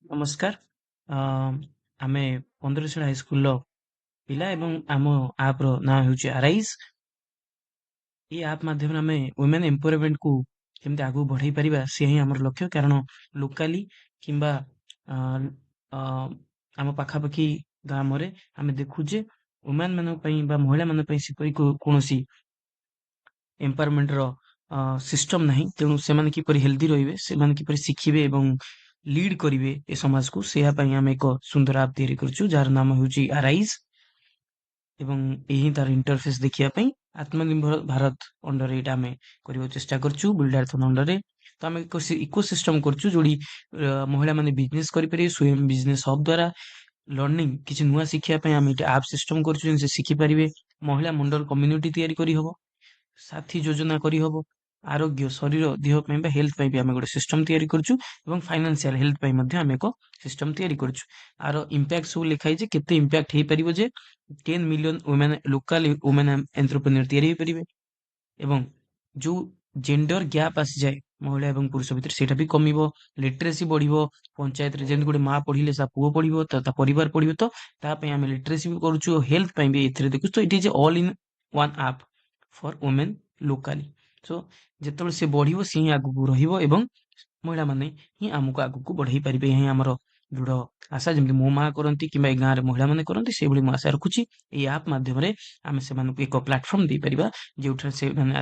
ନମସ୍କାର। ଅ, ଆମେ 15 ହାଇସ୍କୁଲର ପିଲା ଏବଂ ଆମ ଆପ୍ ର ନାଁ ହେଉଛି ଆରାଇଜ୍। ଏଇ ଆପ୍ ମାଧ୍ୟମରେ ଆମେ ୱିମେନ୍ ଏମ୍ପାୱରମେଣ୍ଟକୁ କେମିତି ଆଗକୁ ବଢେଇ ପାରିବା ସେ ହିଁ ଆମର ଲକ୍ଷ୍ୟ। କାରଣ ଲୋକାଲି କିମ୍ବା ଅ, ଅ, ଆମ ପାଖାପାଖି ଗ୍ରାମରେ ଆମେ ଦେଖୁ ଯେ ୱିମେନ୍ ମାନଙ୍କ ପାଇଁ ବା ମହିଳା ମାନଙ୍କ ପାଇଁ ସେପରି କୌଣସି ଏମ୍ପାୱରମେଣ୍ଟର ସିଷ୍ଟମ ନାହିଁ। ତେଣୁ ସେମାନେ କିପରି ହେଲ୍ଦି ରହିବେ, ସେମାନେ କିପରି ଶିଖିବେ ଏବଂ ଲିଡ୍ କରିବେ ଏ ସମାଜକୁ, ସେହା ପାଇଁ ଆମେ ଏକ ସୁନ୍ଦର ଆପ୍ ତିଆରି କରୁଛୁ ଯାହାର ନାମ ହେଉଛି ଆରାଇଜ୍। ଏବଂ ଏହି ତାର ଇଣ୍ଟରଫେସ୍ ଦେଖିବା ପାଇଁ ଆତ୍ମନିର୍ଭର ଭାରତ ଅଣ୍ଡରରେ ଏଇଟା ଆମେ କରିବାକୁ ଚେଷ୍ଟା କରୁଛୁ ବିଲ୍ଡାଥନ ଅଣ୍ଡରରେ। ତ ଆମେ ଏକ ଇକୋସିଷ୍ଟମ କରୁଛୁ ଯୋଉଠି ମହିଳାମାନେ ବିଜନେସ୍ କରିପାରିବେ ସ୍ୱୟଂ ବିଜନେସ୍ ହବ୍ ଦ୍ୱାରା। ଲର୍ଣ୍ଣିଂ କିଛି ନୂଆ ଶିଖିବା ପାଇଁ ଆମେ ଏଠି ଆପ୍ ସିଷ୍ଟମ କରୁଛୁ ଯେମିତି ସେ ଶିଖିପାରିବେ। ମହିଳା ମଣ୍ଡଳ କମ୍ୟୁନିଟି ତିଆରି କରିହବ, ସାଥୀ ଯୋଜନା କରିହବ, ଆରୋଗ୍ୟ ଶରୀର ଦେହ ପାଇଁ ବା ହେଲ୍ଥ ପାଇଁ ବି ଆମେ ଗୋଟେ ସିଷ୍ଟମ ତିଆରି କରୁଛୁ ଏବଂ ଫାଇନାନ୍ସିଆଲ ହେଲ୍ଥ ପାଇଁ ମଧ୍ୟ ଆମେ ଏକ ସିଷ୍ଟମ ତିଆରି କରୁଛୁ। ଆର ଇମ୍ପାକ୍ଟ ସବୁ ଲେଖା ହେଇଛି, କେତେ ଇମ୍ପାକ୍ଟ ହେଇପାରିବ ଯେ 10 million women local women entrepreneur ତିଆରି ହେଇପାରିବେ ଏବଂ ଯୋଉ ଜେଣ୍ଡର ଗ୍ୟାପ୍ ଆସିଯାଏ ମହିଳା ଏବଂ ପୁରୁଷ ଭିତରେ ସେଇଟା ବି କମିବ। ଲିଟରେସି ବଢିବ। ପଞ୍ଚାୟତରେ ଯେମିତି ଗୋଟେ ମା ପଢିଲେ ତା ପୁଅ ପଢିବ, ତା ପରିବାର ପଢିବ, ତ ତା ପାଇଁ ଆମେ ଲିଟରେସି ବି କରୁଛୁ, ହେଲ୍ଥ ପାଇଁ ବି ଏଥିରେ ଦେଖୁଛୁ। ତ it is all in one app for women locally. So ଯେତେବେଳେ ସେ ବଢିବ ସିଏ ହିଁ ଆଗକୁ ରହିବ ଏବଂ ମହିଳାମାନେ ହିଁ ଆମକୁ ଆଗକୁ ବଢେଇ ପାରିବେ। ଏହା ହିଁ ଆମର ଦୃଢ ଆଶା। ଯେମିତି ମୋ ମା କରନ୍ତି କିମ୍ବା ଏ ଗାଁରେ ମହିଳାମାନେ କରନ୍ତି, ସେଇଭଳି ମୁଁ ଆଶା ରଖୁଛି। ଏଇ ଆପ୍ ମାଧ୍ୟମରେ ଆମେ ସେମାନଙ୍କୁ ଏକ ପ୍ଲାଟଫର୍ମ ଦେଇପାରିବା ଯେଉଁଠାରେ ସେମାନେ ଆସି